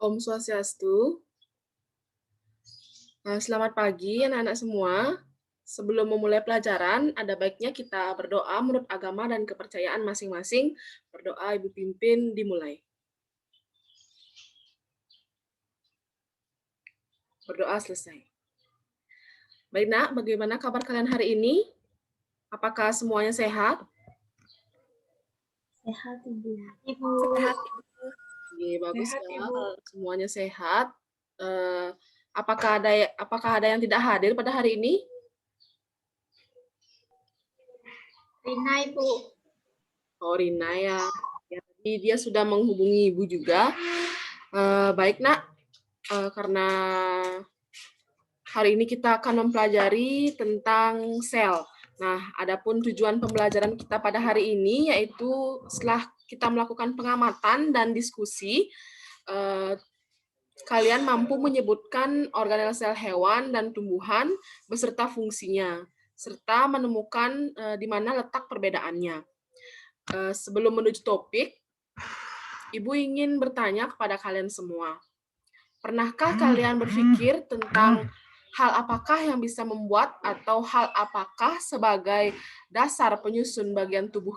Om Swastiastu. Selamat pagi anak-anak semua. Sebelum memulai pelajaran, ada baiknya kita berdoa menurut agama dan kepercayaan masing-masing. Berdoa Ibu pimpin, dimulai. Berdoa selesai. Baik nak, bagaimana kabar kalian hari ini? Apakah semuanya sehat? Sehat, Ibu. Sehat, Ibu. Oke, bagus Sehat, ya, Ibu. kalau semuanya sehat. Apakah ada yang tidak hadir pada hari ini? Rina, Ibu. Oh, Rina ya. Jadi dia sudah menghubungi Ibu juga. Baik nak, karena hari ini kita akan mempelajari tentang sel. Nah, adapun tujuan pembelajaran kita pada hari ini yaitu setelah kita melakukan pengamatan dan diskusi, kalian mampu menyebutkan organel sel hewan dan tumbuhan beserta fungsinya, serta menemukan di mana letak perbedaannya. Sebelum menuju topik, Ibu ingin bertanya kepada kalian semua. Pernahkah kalian berpikir tentang hal apakah yang bisa membuat atau hal apakah sebagai dasar penyusun bagian tubuh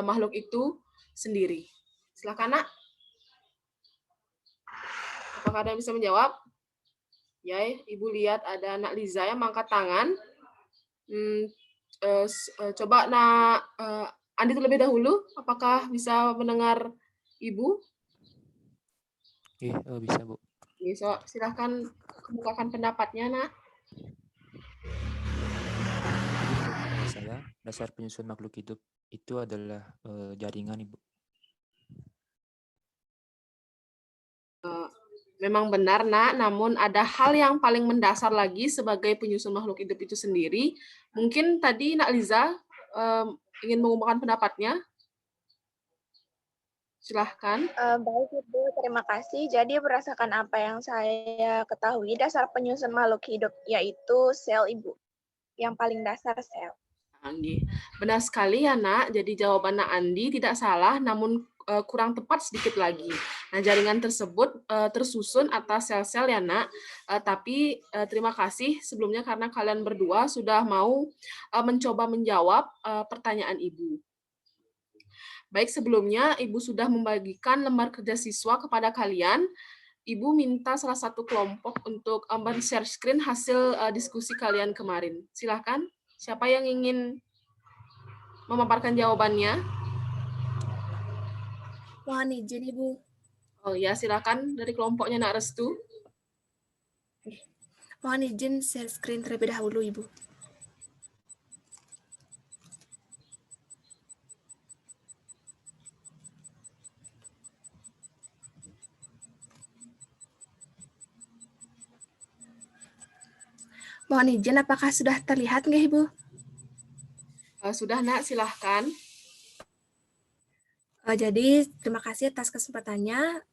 makhluk itu sendiri? Silakan, Nak. Apakah ada yang bisa menjawab? Ya, Ibu lihat ada Nak Liza yang mengangkat tangan. Coba Nak Andi terlebih dahulu, apakah bisa mendengar Ibu? Bisa, Bu. Bisa, silahkan kemukakan pendapatnya, Nak. Menurut saya, dasar penyusun makhluk hidup itu adalah jaringan, Ibu. Memang benar, Nak, namun ada hal yang paling mendasar lagi sebagai penyusun makhluk hidup itu sendiri. Mungkin tadi Nak Liza ingin mengumumkan pendapatnya. Silahkan. Baik, Ibu. Terima kasih. Jadi berdasarkan apa yang saya ketahui, dasar penyusun makhluk hidup yaitu sel, Ibu. Yang paling dasar sel. Andi. Benar sekali ya, Nak. Jadi jawaban Nak Andi tidak salah, namun kurang tepat sedikit lagi. Nah, jaringan tersebut tersusun atas sel-sel ya, Nak. Tapi terima kasih sebelumnya karena kalian berdua sudah mau mencoba menjawab pertanyaan Ibu. Baik, sebelumnya Ibu sudah membagikan lembar kerja siswa kepada kalian. Ibu minta salah satu kelompok untuk men-share screen hasil diskusi kalian kemarin. Silakan. Siapa yang ingin memaparkan jawabannya? Mohon izin, Ibu. Oh ya, silakan dari kelompoknya Nak Restu. Mohon izin share screen terlebih dahulu, Ibu. Mohon izin, apakah sudah terlihat nggak, Ibu? Sudah, Nak, silahkan. Jadi, terima kasih atas kesempatannya.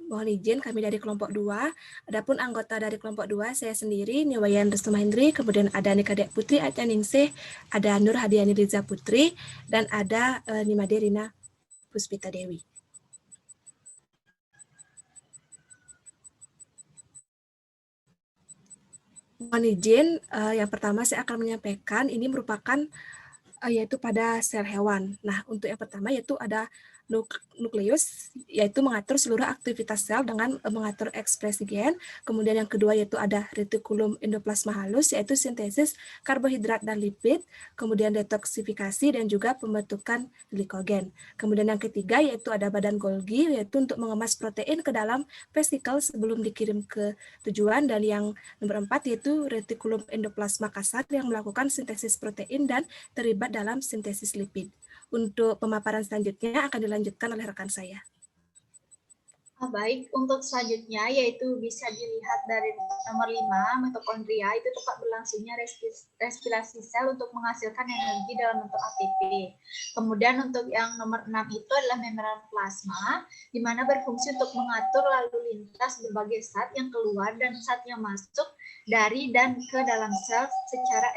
Mohon izin, kami dari kelompok 2. Adapun anggota dari kelompok 2, saya sendiri, Niwayan Restu Mahendri, kemudian ada Nika Dek Putri Aca Ningsih, ada Nur Hadiani Riza Putri, dan ada Nimade Rina Puspita Dewi. Mohon izin, yang pertama saya akan menyampaikan, ini merupakan yaitu pada sel hewan. Nah, untuk yang pertama yaitu ada nukleus, yaitu mengatur seluruh aktivitas sel dengan mengatur ekspresi gen. Kemudian yang kedua yaitu ada retikulum endoplasma halus, yaitu sintesis karbohidrat dan lipid, kemudian detoksifikasi dan juga pembentukan glikogen. Kemudian yang ketiga yaitu ada badan Golgi, yaitu untuk mengemas protein ke dalam vesikel sebelum dikirim ke tujuan. Dan yang nomor 4 yaitu retikulum endoplasma kasar yang melakukan sintesis protein dan terlibat dalam sintesis lipid. Untuk pemaparan selanjutnya akan dilanjutkan oleh rekan saya. Baik, untuk selanjutnya yaitu bisa dilihat dari nomor 5, mitokondria, itu tempat berlangsungnya respirasi sel untuk menghasilkan energi dalam bentuk ATP. Kemudian untuk yang nomor 6 itu adalah membran plasma, di mana berfungsi untuk mengatur lalu lintas berbagai zat yang keluar dan zat yang masuk dari dan ke dalam sel secara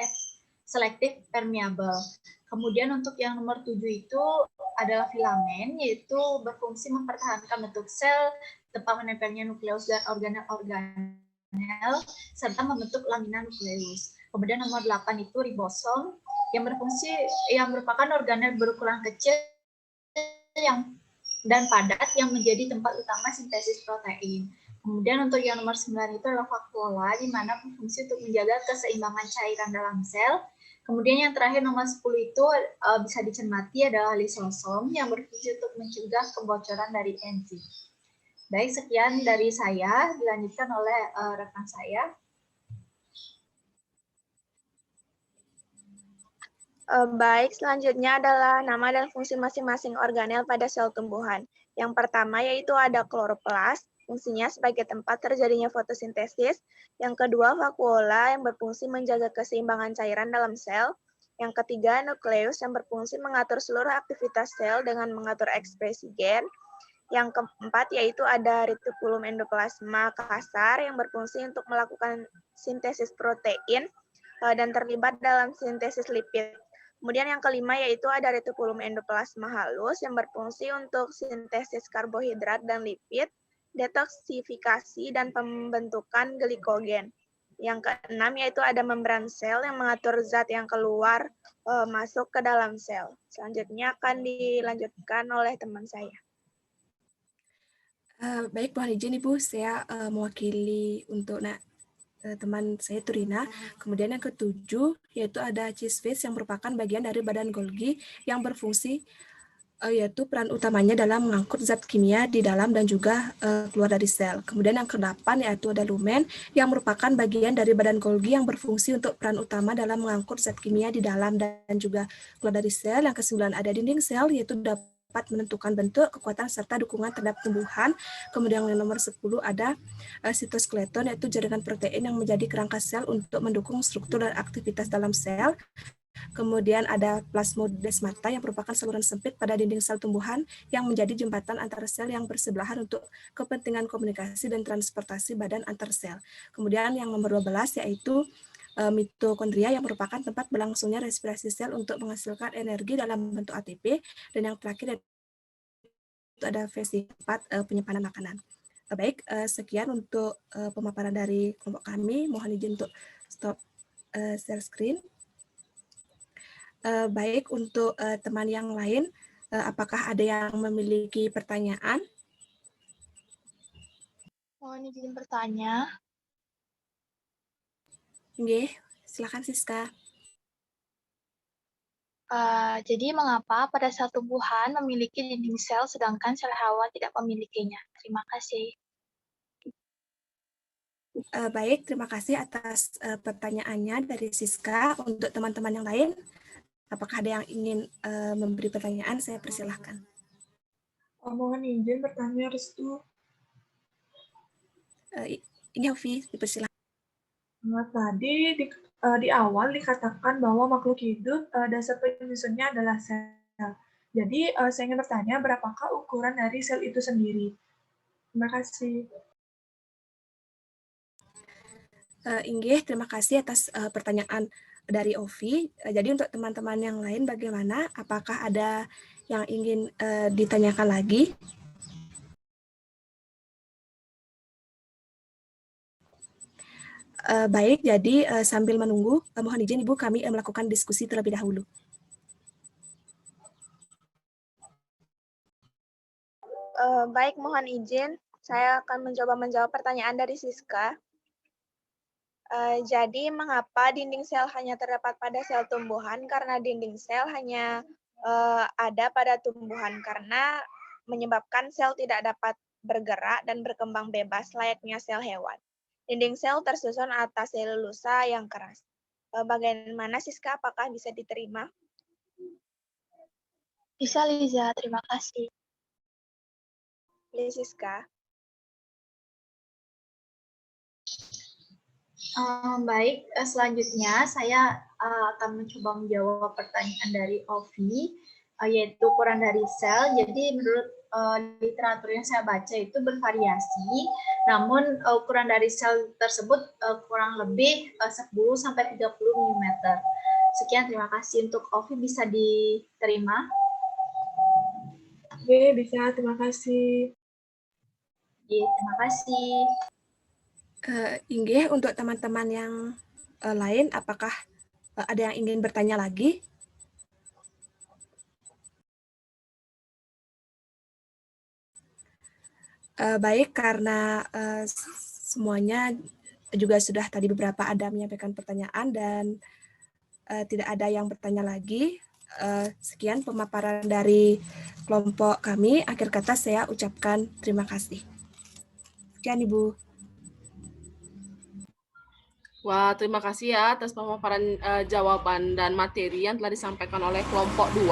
selektif permeabel. Kemudian untuk yang nomor 7 itu adalah filamen, yaitu berfungsi mempertahankan bentuk sel, tempat menempelnya nukleus dan organel, serta membentuk lamina nukleus. Kemudian nomor 8 itu ribosom, yang merupakan organel berukuran kecil dan padat yang menjadi tempat utama sintesis protein. Kemudian untuk yang nomor 9 itu adalah vakuola, di mana berfungsi untuk menjaga keseimbangan cairan dalam sel. Kemudian yang terakhir nomor 10 itu bisa dicermati adalah lisosom yang berfungsi untuk mencegah kebocoran dari enzim. Baik, sekian dari saya, dilanjutkan oleh rekan saya. Baik, selanjutnya adalah nama dan fungsi masing-masing organel pada sel tumbuhan. Yang pertama yaitu ada kloroplas, fungsinya sebagai tempat terjadinya fotosintesis. Yang kedua, vakuola yang berfungsi menjaga keseimbangan cairan dalam sel. Yang ketiga, nukleus yang berfungsi mengatur seluruh aktivitas sel dengan mengatur ekspresi gen. Yang keempat yaitu ada retikulum endoplasma kasar yang berfungsi untuk melakukan sintesis protein dan terlibat dalam sintesis lipid. Kemudian yang kelima yaitu ada retikulum endoplasma halus yang berfungsi untuk sintesis karbohidrat dan lipid, detoksifikasi, dan pembentukan glikogen. Yang keenam yaitu ada membran sel yang mengatur zat yang keluar masuk ke dalam sel. Selanjutnya akan dilanjutkan oleh teman saya. Baik, mohon izin Ibu, saya mewakili untuk teman saya Turina. Kemudian yang ketujuh yaitu ada cheese whiz yang merupakan bagian dari badan Golgi yang berfungsi yaitu peran utamanya dalam mengangkut zat kimia di dalam dan juga keluar dari sel. Kemudian yang ke-8 yaitu ada lumen yang merupakan bagian dari badan Golgi yang berfungsi untuk peran utama dalam mengangkut zat kimia di dalam dan juga keluar dari sel. Yang ke-9 ada dinding sel yaitu dapat menentukan bentuk, kekuatan, serta dukungan terhadap tumbuhan. Kemudian yang nomor 10 ada sitoskeleton, yaitu jaringan protein yang menjadi kerangka sel untuk mendukung struktur dan aktivitas dalam sel. Kemudian ada plasmodesmata yang merupakan saluran sempit pada dinding sel tumbuhan yang menjadi jembatan antara sel yang bersebelahan untuk kepentingan komunikasi dan transportasi badan antar sel. Kemudian yang nomor 12 yaitu mitokondria yang merupakan tempat berlangsungnya respirasi sel untuk menghasilkan energi dalam bentuk ATP, dan yang terakhir itu ada versi 4 penyimpanan makanan. Baik, sekian untuk pemaparan dari kelompok kami. Mohon izin untuk stop share screen. Baik, untuk teman yang lain, apakah ada yang memiliki pertanyaan? Mohon izin bertanya. Nggih, silakan Siska. Jadi mengapa pada sel tumbuhan memiliki dinding sel sedangkan sel hewan tidak memilikinya? Terima kasih. Baik, terima kasih atas pertanyaannya dari Siska. Untuk teman-teman yang lain, apakah ada yang ingin memberi pertanyaan? Saya persilahkan. Mohon izin bertanya, Restu. Ini Ovi, dipersilahkan. Tadi di awal dikatakan bahwa makhluk hidup dasar penyusunnya adalah sel. Jadi saya ingin bertanya, berapakah ukuran dari sel itu sendiri? Terima kasih. Inggih, terima kasih atas pertanyaan dari Ovi. Jadi untuk teman-teman yang lain bagaimana? Apakah ada yang ingin ditanyakan lagi? Baik, jadi sambil menunggu, mohon izin Ibu kami melakukan diskusi terlebih dahulu. Baik, mohon izin. Saya akan mencoba menjawab pertanyaan dari Siska. Jadi, mengapa dinding sel hanya terdapat pada sel tumbuhan? Karena dinding sel hanya ada pada tumbuhan karena menyebabkan sel tidak dapat bergerak dan berkembang bebas layaknya sel hewan. Dinding sel tersusun atas selulosa yang keras. Bagaimana Siska? Apakah bisa diterima? Bisa, Liza. Terima kasih. Siska. Baik, selanjutnya saya akan mencoba menjawab pertanyaan dari Ovi, yaitu ukuran dari sel. Jadi menurut literatur yang saya baca itu bervariasi, namun ukuran dari sel tersebut kurang lebih 10-30 mm. Sekian, terima kasih. Untuk Ovi bisa diterima. Oke, bisa. Terima kasih. Terima kasih. Inggih, untuk teman-teman yang lain, apakah ada yang ingin bertanya lagi? Baik, karena semuanya juga sudah tadi beberapa ada menyampaikan pertanyaan dan tidak ada yang bertanya lagi. Sekian pemaparan dari kelompok kami. Akhir kata saya ucapkan terima kasih. Sekian, Ibu. Wah, terima kasih ya atas pemaparan jawaban dan materi yang telah disampaikan oleh kelompok 2.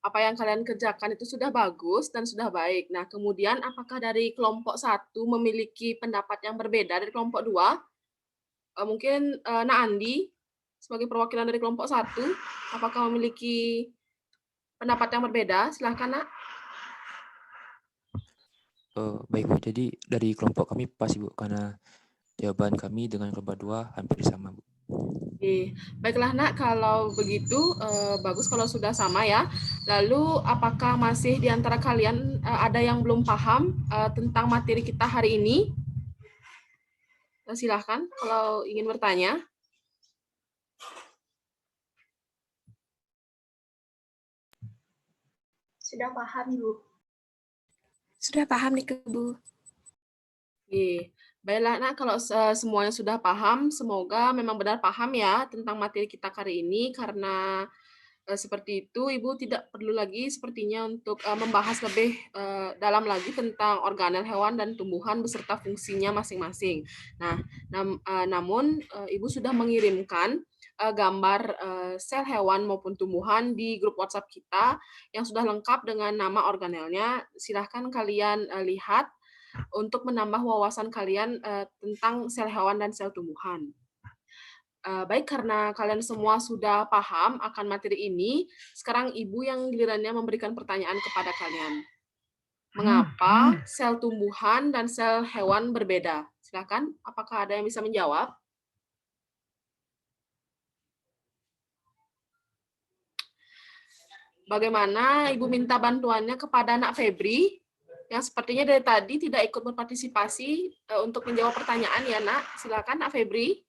Apa yang kalian kerjakan itu sudah bagus dan sudah baik. Nah, kemudian apakah dari kelompok 1 memiliki pendapat yang berbeda dari kelompok 2? Mungkin Nak Andi sebagai perwakilan dari kelompok 1, apakah memiliki pendapat yang berbeda? Silahkan, Nak. Baik Bu, jadi dari kelompok kami pas Bu, karena jawaban kami dengan kelompok 2 hampir sama Bu. Oke, baiklah Nak, kalau begitu bagus kalau sudah sama ya. Lalu apakah masih di antara kalian ada yang belum paham tentang materi kita hari ini? Silahkan kalau ingin bertanya. Sudah paham, Ibu. Sudah paham nih, Bu. Oke, baiklah Nak, kalau semuanya sudah paham, semoga memang benar paham ya tentang materi kita kali ini, karena seperti itu Ibu tidak perlu lagi sepertinya untuk membahas lebih dalam lagi tentang organel hewan dan tumbuhan beserta fungsinya masing-masing. Nah, namun Ibu sudah mengirimkan gambar sel hewan maupun tumbuhan di grup WhatsApp kita yang sudah lengkap dengan nama organelnya. Silahkan kalian lihat untuk menambah wawasan kalian tentang sel hewan dan sel tumbuhan. Baik, karena kalian semua sudah paham akan materi ini, sekarang Ibu yang gilirannya memberikan pertanyaan kepada kalian. Mengapa sel tumbuhan dan sel hewan berbeda? Silakan, apakah ada yang bisa menjawab? Bagaimana Ibu minta bantuannya kepada Nak Febri, yang sepertinya dari tadi tidak ikut berpartisipasi untuk menjawab pertanyaan ya Nak. Silakan Nak Febri.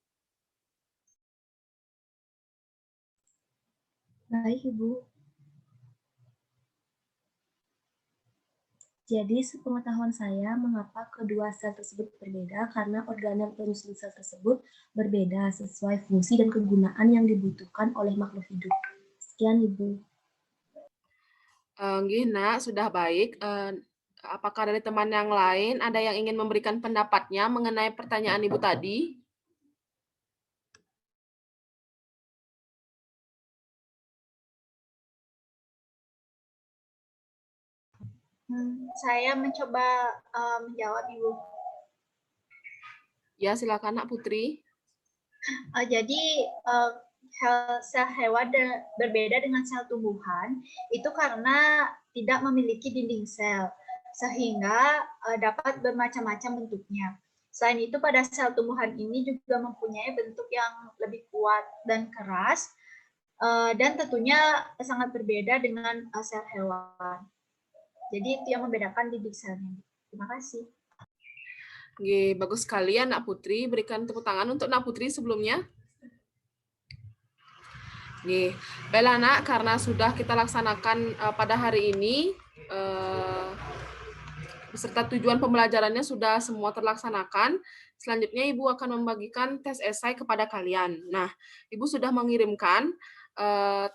Baik, Ibu. Jadi, sepengetahuan saya, mengapa kedua sel tersebut berbeda? Karena organel penyusun sel tersebut berbeda sesuai fungsi dan kegunaan yang dibutuhkan oleh makhluk hidup. Sekian, Ibu. Nggih, Nak, sudah baik. Apakah dari teman yang lain ada yang ingin memberikan pendapatnya mengenai pertanyaan Ibu tadi? Saya mencoba menjawab, Ibu. Ya, silakan Nak Putri. Jadi sel hewan berbeda dengan sel tumbuhan itu karena tidak memiliki dinding sel, sehingga dapat bermacam-macam bentuknya. Selain itu, pada sel tumbuhan ini juga mempunyai bentuk yang lebih kuat dan keras, dan tentunya sangat berbeda dengan sel hewan. Jadi itu yang membedakan dinding selnya. Terima kasih. Oke, bagus sekali ya Nak Putri. Berikan tepuk tangan untuk Nak Putri sebelumnya. Oke, baiklah Nak, karena sudah kita laksanakan pada hari ini, beserta tujuan pembelajarannya sudah semua terlaksanakan. Selanjutnya Ibu akan membagikan tes esai kepada kalian. Nah, Ibu sudah mengirimkan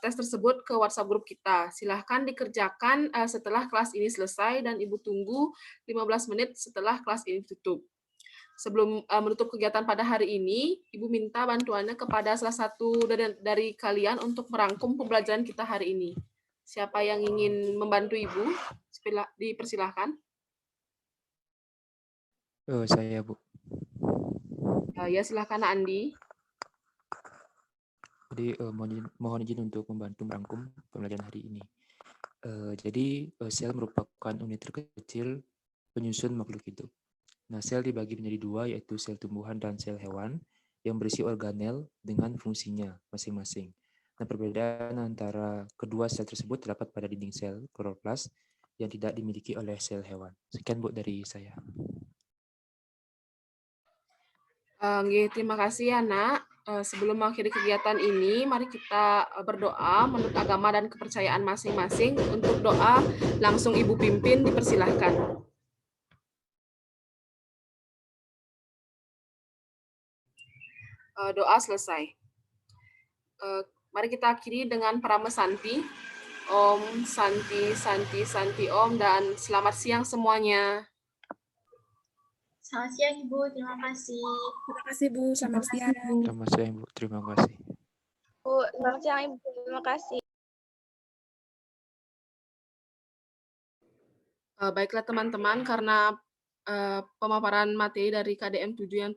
tes tersebut ke WhatsApp grup kita. Silahkan dikerjakan setelah kelas ini selesai dan Ibu tunggu 15 menit setelah kelas ini tutup. Sebelum menutup kegiatan pada hari ini, Ibu minta bantuannya kepada salah satu dari kalian untuk merangkum pembelajaran kita hari ini. Siapa yang ingin membantu Ibu? Dipersilahkan. Saya Bu. Ya, silahkan Andi. Jadi mohon izin untuk membantu merangkum pembelajaran hari ini. Jadi sel merupakan unit terkecil penyusun makhluk hidup. Nah, sel dibagi menjadi dua, yaitu sel tumbuhan dan sel hewan yang berisi organel dengan fungsinya masing-masing. Nah, perbedaan antara kedua sel tersebut terdapat pada dinding sel kloroplas yang tidak dimiliki oleh sel hewan. Sekian Bu dari saya. Terima kasih ya Nak. Sebelum mengakhiri kegiatan ini, mari kita berdoa menurut agama dan kepercayaan masing-masing. Untuk doa, langsung Ibu pimpin, dipersilahkan. Doa selesai. Mari kita akhiri dengan Paramesanti. Om Santi Santi Santi Om, dan selamat siang semuanya. Selamat siang Ibu, terima kasih. Terima kasih Bu, selamat siang. Selamat siang Bu, terima kasih. Bu, selamat siang Ibu. Terima kasih. Baiklah teman-teman, karena pemaparan materi dari KDM 7 yang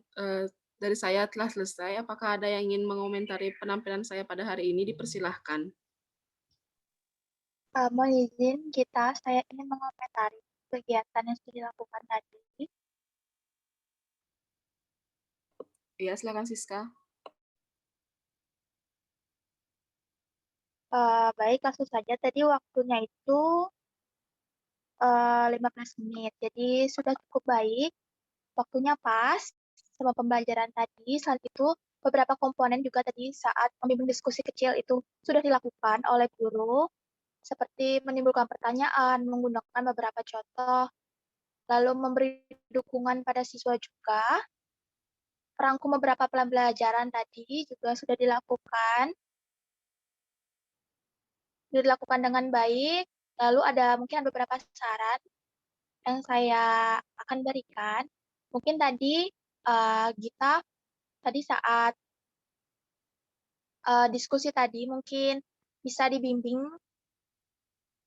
dari saya telah selesai. Apakah ada yang ingin mengomentari penampilan saya pada hari ini? Dipersilahkan. Mohon izin saya ingin mengomentari kegiatan yang sudah dilakukan tadi. Ya, silakan Siska. Baik, langsung saja. Tadi waktunya itu 15 menit. Jadi sudah cukup baik. Waktunya pas sama pembelajaran tadi. Selain itu, beberapa komponen juga tadi saat membimbing diskusi kecil itu sudah dilakukan oleh guru, seperti menimbulkan pertanyaan, menggunakan beberapa contoh, lalu memberi dukungan pada siswa juga. Merangkum beberapa pembelajaran tadi juga sudah dilakukan dengan baik. Lalu mungkin ada beberapa saran yang saya akan berikan. Mungkin tadi Gita tadi saat diskusi tadi mungkin bisa dibimbing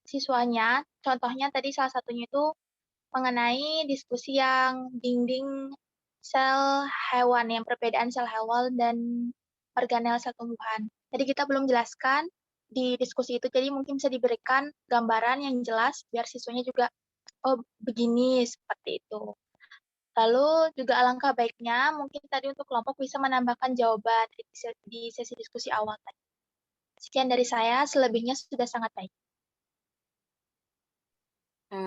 siswanya. Contohnya tadi salah satunya itu mengenai diskusi yang dinding sel hewan, yang perbedaan sel hewan dan organel sel tumbuhan. Jadi kita belum jelaskan di diskusi itu, jadi mungkin bisa diberikan gambaran yang jelas biar siswanya juga, oh begini, seperti itu. Lalu juga alangkah baiknya mungkin tadi untuk kelompok bisa menambahkan jawaban di sesi diskusi awal tadi. Sekian dari saya, selebihnya sudah sangat baik.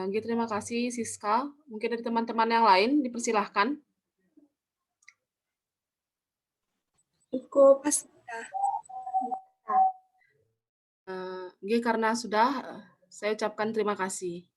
Terima kasih Siska. Mungkin dari teman-teman yang lain, dipersilahkan. Cukup. Karena sudah, saya ucapkan terima kasih.